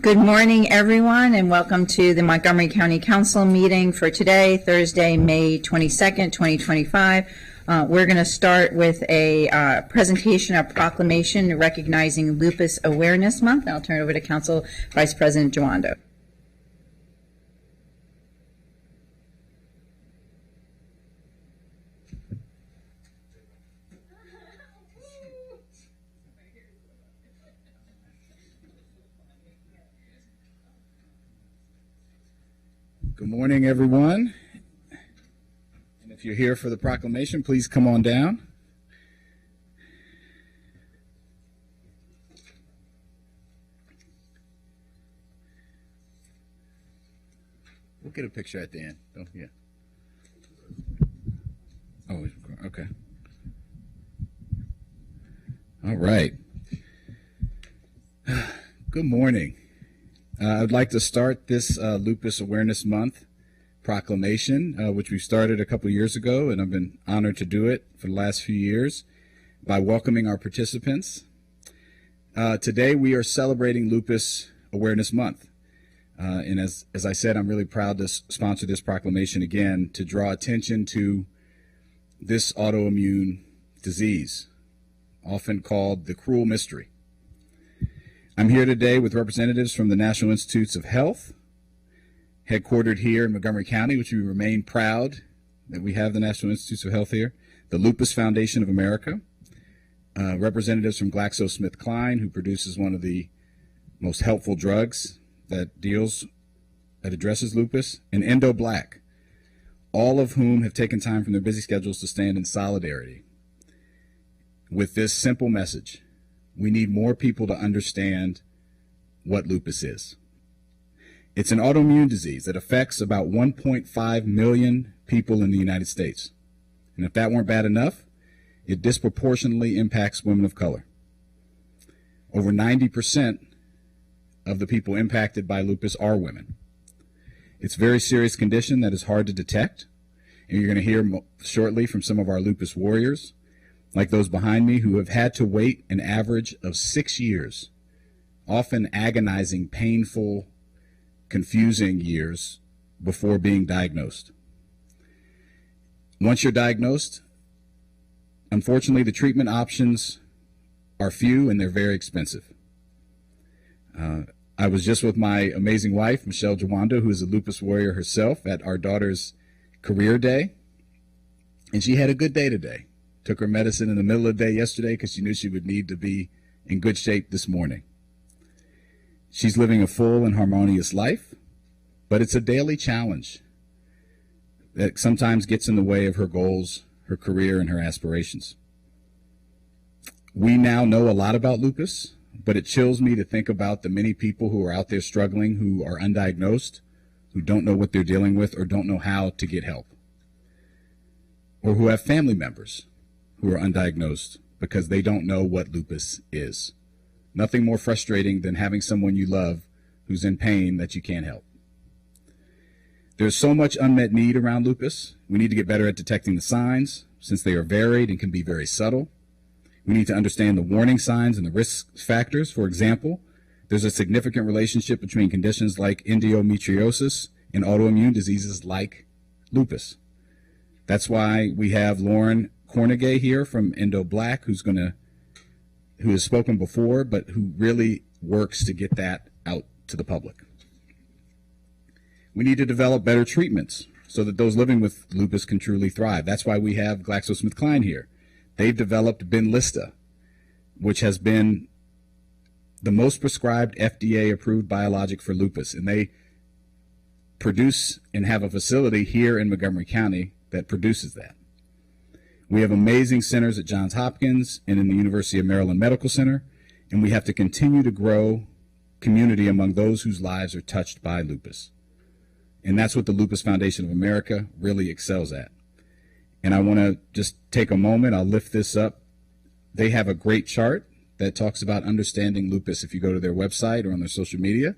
Good morning, everyone, and welcome to the Montgomery County Council meeting for today, Thursday, May 22nd, 2025. We're going to start with a presentation, a proclamation recognizing Lupus Awareness Month. I'll turn it over to Council Vice President Joando. Good morning, everyone. And if you're here for the proclamation, please come on down. We'll get a picture at the end. Oh, yeah. Oh, okay. All right. Good morning. I'd like to start this Lupus Awareness Month proclamation, which we started a couple years ago, and I've been honored to do it for the last few years, by welcoming our participants. Today we are celebrating Lupus Awareness Month. And as I said, I'm really proud to sponsor this proclamation again to draw attention to this autoimmune disease, often called the cruel mystery. I'm here today with representatives from the National Institutes of Health, headquartered here in Montgomery County, which we remain proud that we have the National Institutes of Health here, the Lupus Foundation of America, representatives from GlaxoSmithKline, who produces one of the most helpful drugs that addresses lupus, and Endo Black, all of whom have taken time from their busy schedules to stand in solidarity with this simple message. We need more people to understand what lupus is. It's an autoimmune disease that affects about 1.5 million people in the United States. And if that weren't bad enough, it disproportionately impacts women of color. Over 90% of the people impacted by lupus are women. It's a very serious condition that is hard to detect, and you're going to hear shortly from some of our lupus warriors, like those behind me, who have had to wait an average of 6 years, often agonizing, painful, confusing years before being diagnosed. Once you're diagnosed, unfortunately, the treatment options are few and they're very expensive. I was just with my amazing wife, Michelle Joando, who is a lupus warrior herself, at our daughter's career day, and she had a good day today. Took her medicine in the middle of the day yesterday because she knew she would need to be in good shape this morning. She's living a full and harmonious life, but it's a daily challenge that sometimes gets in the way of her goals, her career, and her aspirations. We now know a lot about lupus, but it chills me to think about the many people who are out there struggling, who are undiagnosed, who don't know what they're dealing with or don't know how to get help, or who have family members who are undiagnosed because they don't know what lupus is. Nothing more frustrating than having someone you love who's in pain that you can't help. There's so much unmet need around lupus. We need to get better at detecting the signs, since they are varied and can be very subtle. We need to understand the warning signs and the risk factors. For example, there's a significant relationship between conditions like endometriosis and autoimmune diseases like lupus. That's why we have Lauren Cornegay here from Endo Black, who has spoken before, but who really works to get that out to the public. We need to develop better treatments so that those living with lupus can truly thrive. That's why we have GlaxoSmithKline here. They've developed Benlysta, which has been the most prescribed FDA-approved biologic for lupus, and they produce and have a facility here in Montgomery County that produces that. We have amazing centers at Johns Hopkins and in the University of Maryland Medical Center, and we have to continue to grow community among those whose lives are touched by lupus. And that's what the Lupus Foundation of America really excels at. And I want to just take a moment, I'll lift this up. They have a great chart that talks about understanding lupus if you go to their website or on their social media.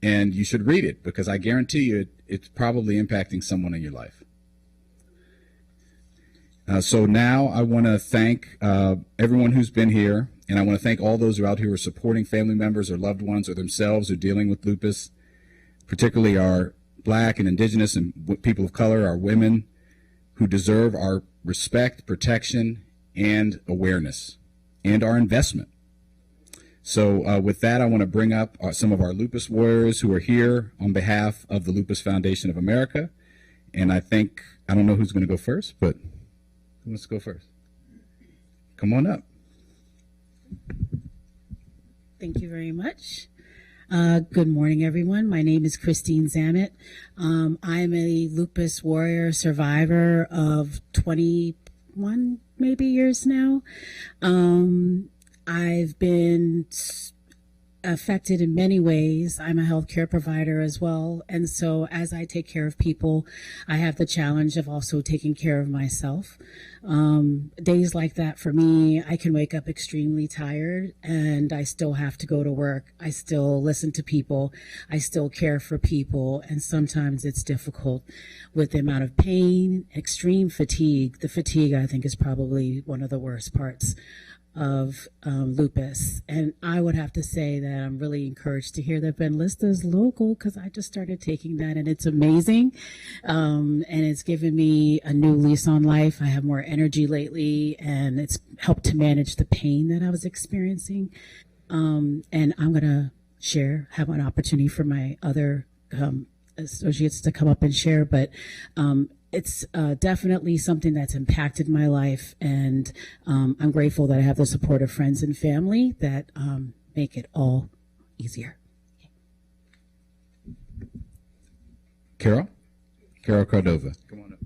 And you should read it, because I guarantee you it's probably impacting someone in your life. So now I want to thank everyone who's been here And I want to thank all those who are out here who are supporting family members or loved ones or themselves who are dealing with lupus, particularly our Black and Indigenous and people of color, our women, who deserve our respect, protection, and awareness, and our investment. So with that, I want to bring up some of our lupus warriors who are here on behalf of the Lupus Foundation of America. And I don't know who's going to go first, but who wants to go first? Come on up. Thank you very much. Good morning, everyone. My name is Christine Zamet. I'm a lupus warrior survivor of 21 maybe years now. I've been affected in many ways. I'm a healthcare provider as well. And so as I take care of people, I have the challenge of also taking care of myself. Days like that for me, I can wake up extremely tired and I still have to go to work. I still listen to people. I still care for people. And sometimes it's difficult with the amount of pain, extreme fatigue. The fatigue, I think, is probably one of the worst parts of lupus. And I would have to say that I'm really encouraged to hear that Benlysta is local, because I just started taking that and it's amazing. And it's given me a new lease on life. I have more energy lately and it's helped to manage the pain that I was experiencing. And I'm going to have an opportunity for my other associates to come up and share, but it's definitely something that's impacted my life, and I'm grateful that I have the support of friends and family that make it all easier. Carol Cordova. Come on up.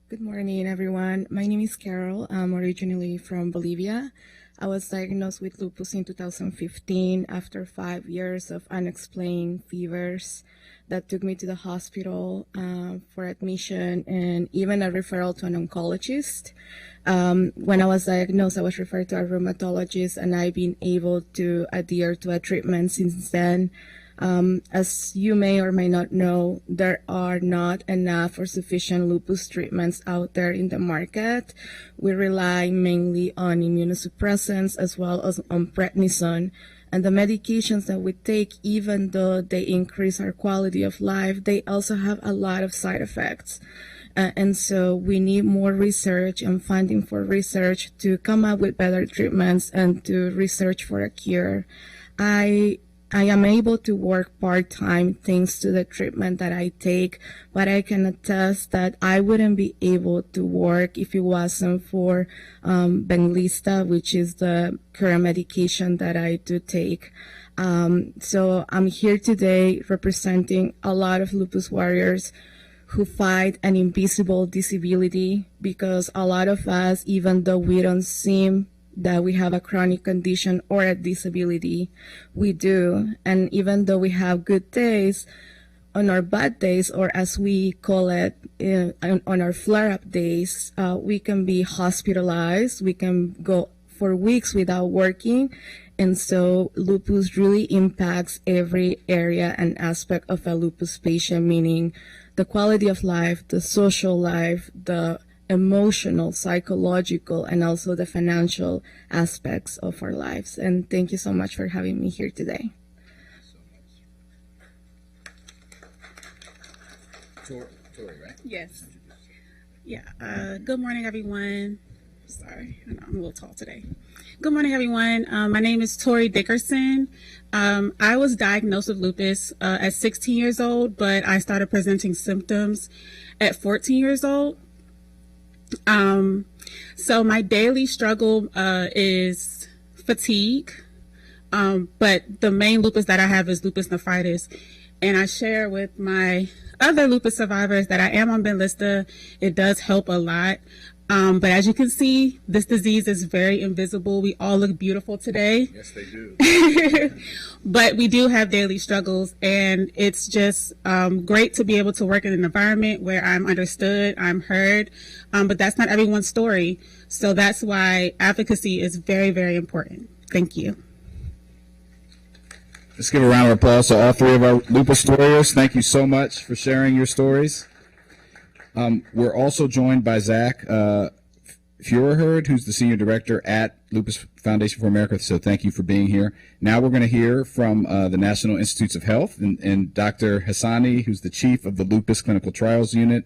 Good morning, everyone. My name is Carol. I'm originally from Bolivia. I was diagnosed with lupus in 2015 after 5 years of unexplained fevers that took me to the hospital for admission and even a referral to an oncologist. When I was diagnosed, I was referred to a rheumatologist, and I've been able to adhere to a treatment since then. As you may or may not know, there are not enough or sufficient lupus treatments out there in the market. We rely mainly on immunosuppressants as well as on prednisone. And the medications that we take, even though they increase our quality of life, they also have a lot of side effects. And so we need more research and funding for research to come up with better treatments and to research for a cure. I am able to work part-time thanks to the treatment that I take, but I can attest that I wouldn't be able to work if it wasn't for Benlysta, which is the current medication that I do take. So I'm here today representing a lot of lupus warriors who fight an invisible disability, because a lot of us, even though we don't seem that we have a chronic condition or a disability, we do. And even though we have good days, on our bad days, or as we call it, on our flare-up days, we can be hospitalized. We can go for weeks without working. And so lupus really impacts every area and aspect of a lupus patient, meaning the quality of life, the social life, the emotional, psychological, and also the financial aspects of our lives. And thank you so much for having me here today. Tori, right? Yes. Yeah. Good morning, everyone. Sorry, I know I'm a little tall today. Good morning, everyone. My name is Tori Dickerson. I was diagnosed with lupus at 16 years old, but I started presenting symptoms at 14 years old. So my daily struggle is fatigue, but the main lupus that I have is lupus nephritis. And I share with my other lupus survivors that I am on Benlysta. It does help a lot. But as you can see, this disease is very invisible. We all look beautiful today. Yes, they do. But we do have daily struggles, and it's just great to be able to work in an environment where I'm understood, I'm heard, but that's not everyone's story. So that's why advocacy is very, very important. Thank you. Let's give a round of applause to all three of our lupus warriors. Thank you so much for sharing your stories. We're also joined by Zach, Feuerherd, who's the Senior Director at Lupus Foundation for America. So thank you for being here. Now we're going to hear from the National Institutes of Health and Dr. Hassani, who's the Chief of the Lupus Clinical Trials Unit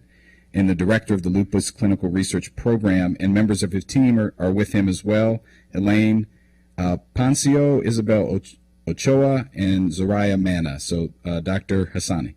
and the Director of the Lupus Clinical Research Program. And members of his team are with him as well. Elaine Pancio, Isabel Ochoa, and Zoraya Manna. So Dr. Hassani.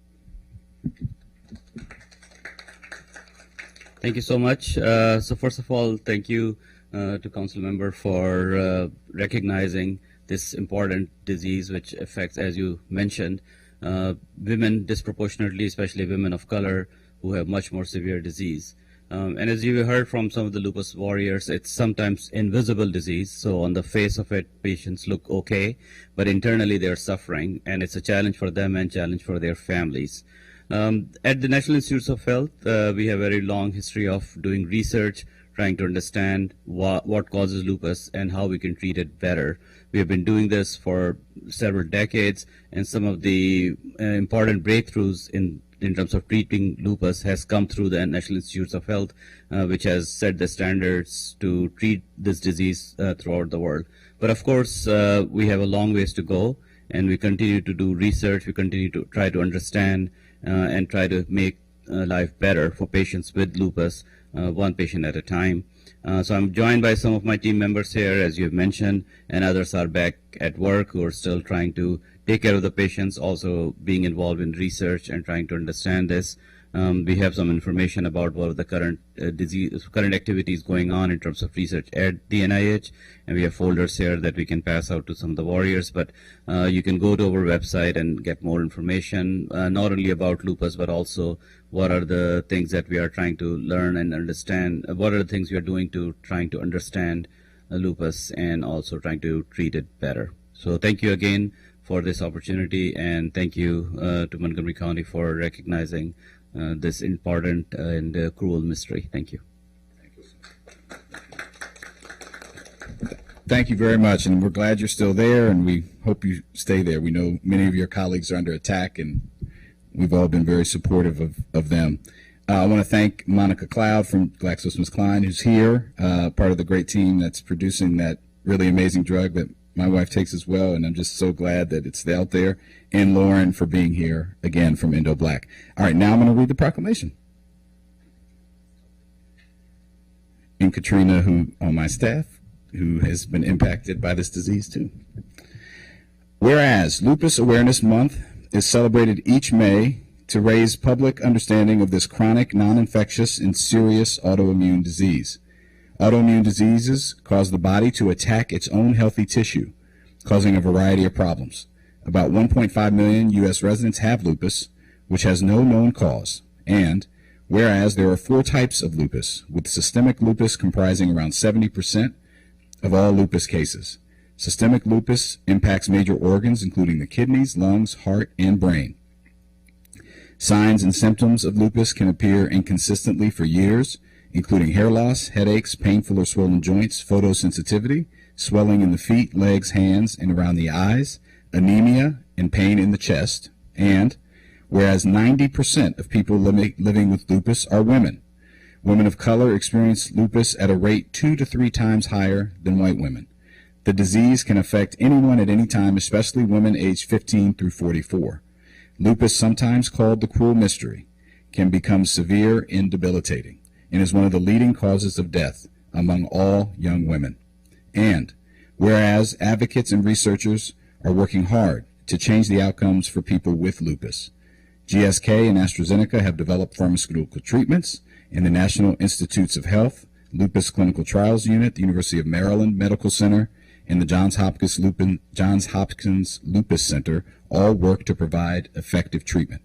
Thank you so much. So first of all, thank you to Council Member for recognizing this important disease which affects, as you mentioned, women disproportionately, especially women of color who have much more severe disease. And as you heard from some of the lupus warriors, it's sometimes invisible disease. So on the face of it, patients look okay, but internally they're suffering, and it's a challenge for them and challenge for their families. At the National Institutes of Health, we have a very long history of doing research, trying to understand what causes lupus and how we can treat it better. We have been doing this for several decades, and some of the important breakthroughs in terms of treating lupus has come through the National Institutes of Health, which has set the standards to treat this disease throughout the world. But of course, we have a long ways to go, and we continue to do research. We continue to try to understand and try to make life better for patients with lupus, one patient at a time. So I'm joined by some of my team members here, as you've mentioned, and others are back at work who are still trying to take care of the patients, also being involved in research and trying to understand this. We have some information about what are the current current activities going on in terms of research at the NIH, and we have folders here that we can pass out to some of the warriors. But you can go to our website and get more information, not only about lupus, but also what are the things that we are trying to learn and understand. What are the things we are doing to trying to understand lupus and also trying to treat it better. So thank you again for this opportunity, and thank you to Montgomery County for recognizing this important and cruel mystery. Thank you. Thank you very much, and we're glad you're still there, and we hope you stay there. We know many of your colleagues are under attack, and we've all been very supportive of them. I want to thank Monica Cloud from GlaxoSmithKline, who's here, part of the great team that's producing that really amazing drug that my wife takes as well, and I'm just so glad that it's out there, and Lauren for being here again from Indo Black. All right, now I'm going to read the proclamation. And Katrina, who on my staff, who has been impacted by this disease too. Whereas Lupus Awareness Month is celebrated each May to raise public understanding of this chronic, non-infectious, and serious autoimmune disease. Autoimmune diseases cause the body to attack its own healthy tissue, causing a variety of problems. About 1.5 million U.S. residents have lupus, which has no known cause. And whereas there are 4 types of lupus, with systemic lupus comprising around 70% of all lupus cases. Systemic lupus impacts major organs, including the kidneys, lungs, heart, and brain. Signs and symptoms of lupus can appear inconsistently for years, including hair loss, headaches, painful or swollen joints, photosensitivity, swelling in the feet, legs, hands, and around the eyes, anemia, and pain in the chest. And whereas 90% of people living with lupus are women, women of color experience lupus at a rate 2 to 3 times higher than white women. The disease can affect anyone at any time, especially women aged 15 through 44. Lupus, sometimes called the cruel mystery, can become severe and debilitating, and is one of the leading causes of death among all young women. And whereas advocates and researchers are working hard to change the outcomes for people with lupus, GSK and AstraZeneca have developed pharmaceutical treatments, and the National Institutes of Health, Lupus Clinical Trials Unit, the University of Maryland Medical Center, and the Johns Hopkins Lupus Center all work to provide effective treatment.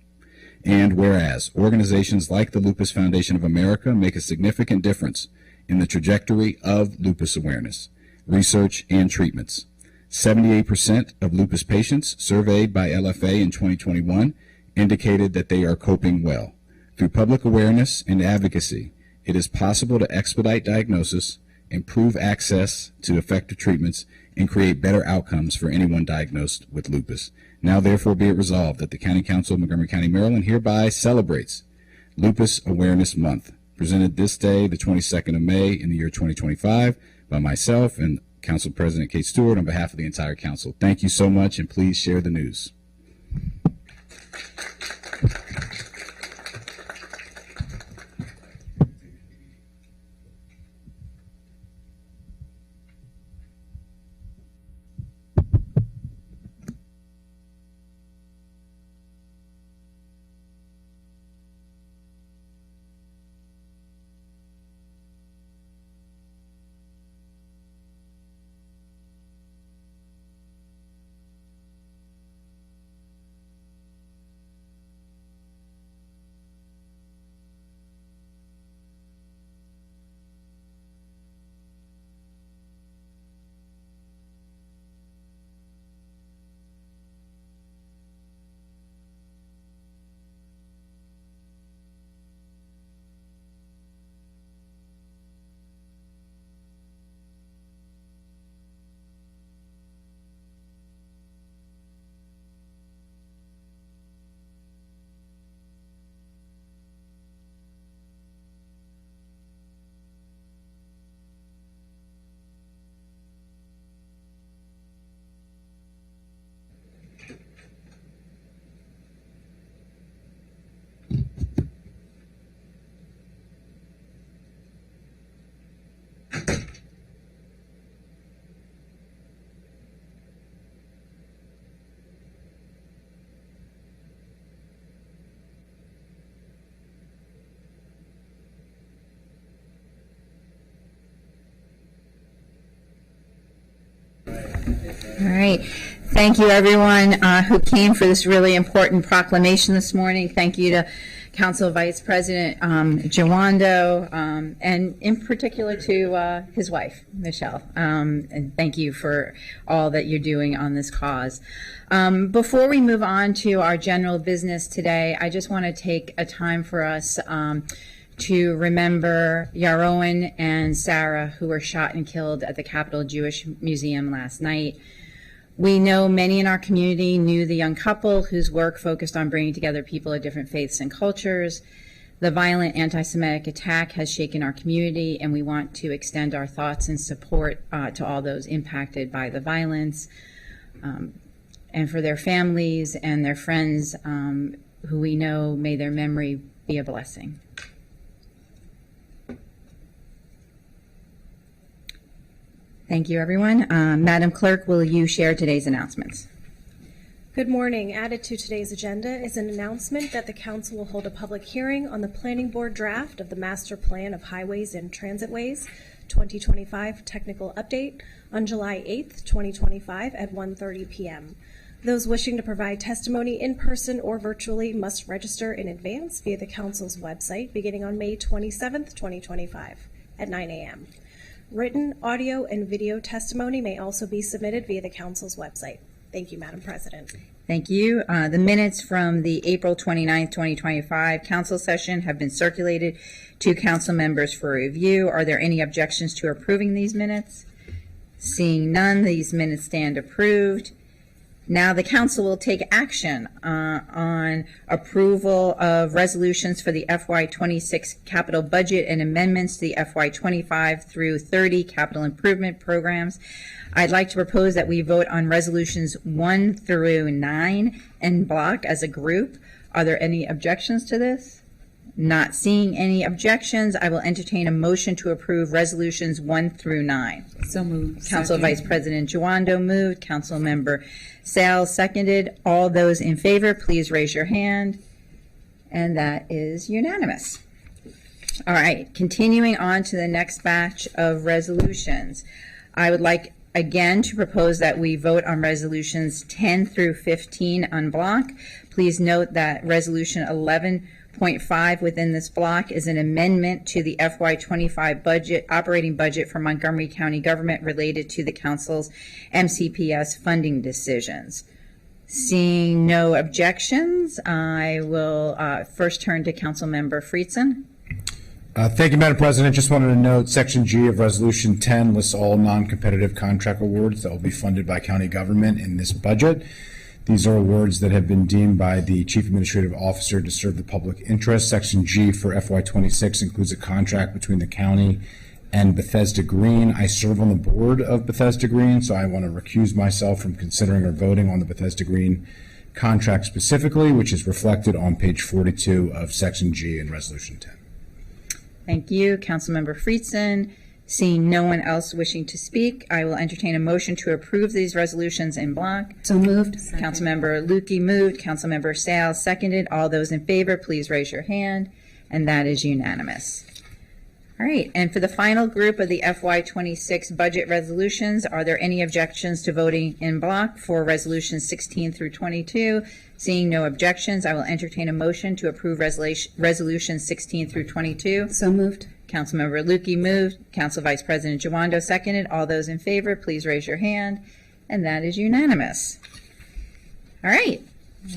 And whereas organizations like the Lupus Foundation of America make a significant difference in the trajectory of lupus awareness, research, and treatments. 78% of lupus patients surveyed by LFA in 2021 indicated that they are coping well. Through public awareness and advocacy, it is possible to expedite diagnosis, improve access to effective treatments, and create better outcomes for anyone diagnosed with lupus. Now, therefore, be it resolved that the County Council of Montgomery County, Maryland hereby celebrates Lupus Awareness Month presented this day, the 22nd of May in the year 2025, by myself and Council President Kate Stewart on behalf of the entire council. Thank you so much, and please share the news. All right. Thank you, everyone who came for this really important proclamation this morning. Thank you to Council Vice President Jawando, and in particular to his wife, Michelle. And thank you for all that you're doing on this cause. Before we move on to our general business today, I just want to take a time for us to remember Yaroin and Sarah, who were shot and killed at the Capitol Jewish Museum last night. We know many in our community knew the young couple whose work focused on bringing together people of different faiths and cultures. The violent anti-Semitic attack has shaken our community, and we want to extend our thoughts and support to all those impacted by the violence, and for their families and their friends who we know, may their memory be a blessing. Thank you, everyone. Madam Clerk, will you share today's announcements? Good morning. Added to today's agenda is an announcement that the council will hold a public hearing on the planning board draft of the Master Plan of Highways and Transitways 2025 technical update on July 8th, 2025 at 1:30 p.m. Those wishing to provide testimony in person or virtually must register in advance via the council's website beginning on May 27th, 2025 at 9 a.m. Written, audio, and video testimony may also be submitted via the council's website. Thank you, Madam President. Thank you. The minutes from the April 29th, 2025 council session have been circulated to council members for review. Are there any objections to approving these minutes? Seeing none, these minutes stand approved. Now the council will take action on approval of resolutions for the FY26 capital budget and amendments to the FY25 through 30 capital improvement programs. I'd like to propose that we vote on resolutions 1 through 9 en bloc as a group. Are there any objections to this? Not seeing any objections, I will entertain a motion to approve resolutions 1 through 9. So moved. Council Vice President Jawando moved. Council Member Sales seconded. All those in favor, please raise your hand. And that is unanimous. All right, continuing on to the next batch of resolutions. I would like again to propose that we vote on resolutions 10 through 15 en bloc. Please note that resolution 11.5 within this block is an amendment to the FY25 budget, operating budget for Montgomery County government related to the council's MCPS funding decisions. Seeing no objections, I will first turn to Council Member Friedson. Thank you, Madam President. Just wanted to note Section G of Resolution 10 lists all non-competitive contract awards that will be funded by county government in this budget. These are awards that have been deemed by the Chief Administrative Officer to serve the public interest. Section G for FY26 includes a contract between the county and Bethesda Green. I serve on the board of Bethesda Green, so I want to recuse myself from considering or voting on the Bethesda Green contract specifically, which is reflected on page 42 of Section G in Resolution 10. Thank you, Councilmember Friedson. Seeing no one else wishing to speak, I will entertain a motion to approve these resolutions in block. So moved. Councilmember Lukey moved, Councilmember Sales seconded. All those in favor, please raise your hand, and that is unanimous. All right, and for the final group of the FY26 budget resolutions, are there any objections to voting in block for resolutions 16 through 22? Seeing no objections, I will entertain a motion to approve resolutions 16 through 22. So moved. Councilmember Lukey moved, Council Vice President Jawando seconded. All those in favor, please raise your hand, and that is unanimous. All right,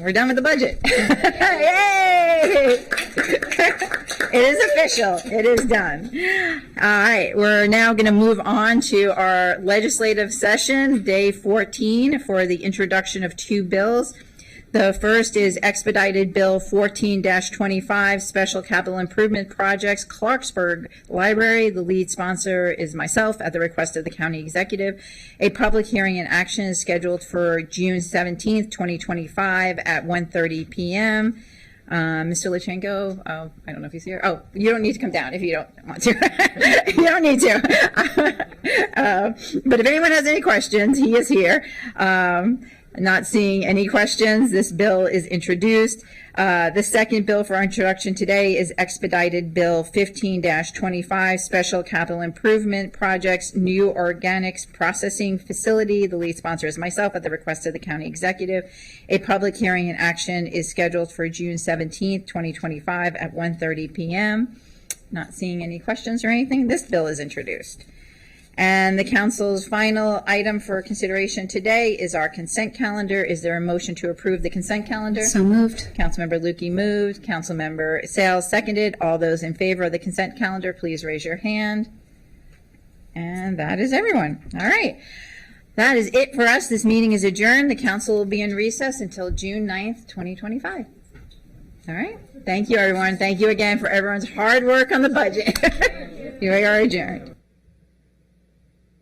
we're done with the budget. Yay! It is official. It is done. All right, we're now going to move on to our legislative session, day 14, for the introduction of two bills. The first is expedited bill 14-25, special capital improvement projects, Clarksburg Library. The lead sponsor is myself at the request of the county executive. A public hearing and action is scheduled for June 17th, 2025 at 1:30 p.m. Mr. Lachenko, I don't know if he's here. Oh, you don't need to come down if you don't want to. You don't need to. But if anyone has any questions, he is here. Not seeing any questions, this bill is introduced. The second bill for our introduction today is expedited bill 15-25, special capital improvement projects, new organics processing facility. The lead sponsor is myself at the request of the county executive. A public hearing and action is scheduled for June 17th, 2025 at 1:30 p.m. Not seeing any questions or anything, this bill is introduced. And the council's final item for consideration today is our consent calendar. Is there a motion to approve the consent calendar? So moved. Councilmember Lukey moved. Councilmember Sales seconded. All those in favor of the consent calendar, please raise your hand. And that is everyone. All right. That is it for us. This meeting is adjourned. The council will be in recess until June 9th, 2025. All right. Thank you, everyone. Thank you again for everyone's hard work on the budget. You are adjourned.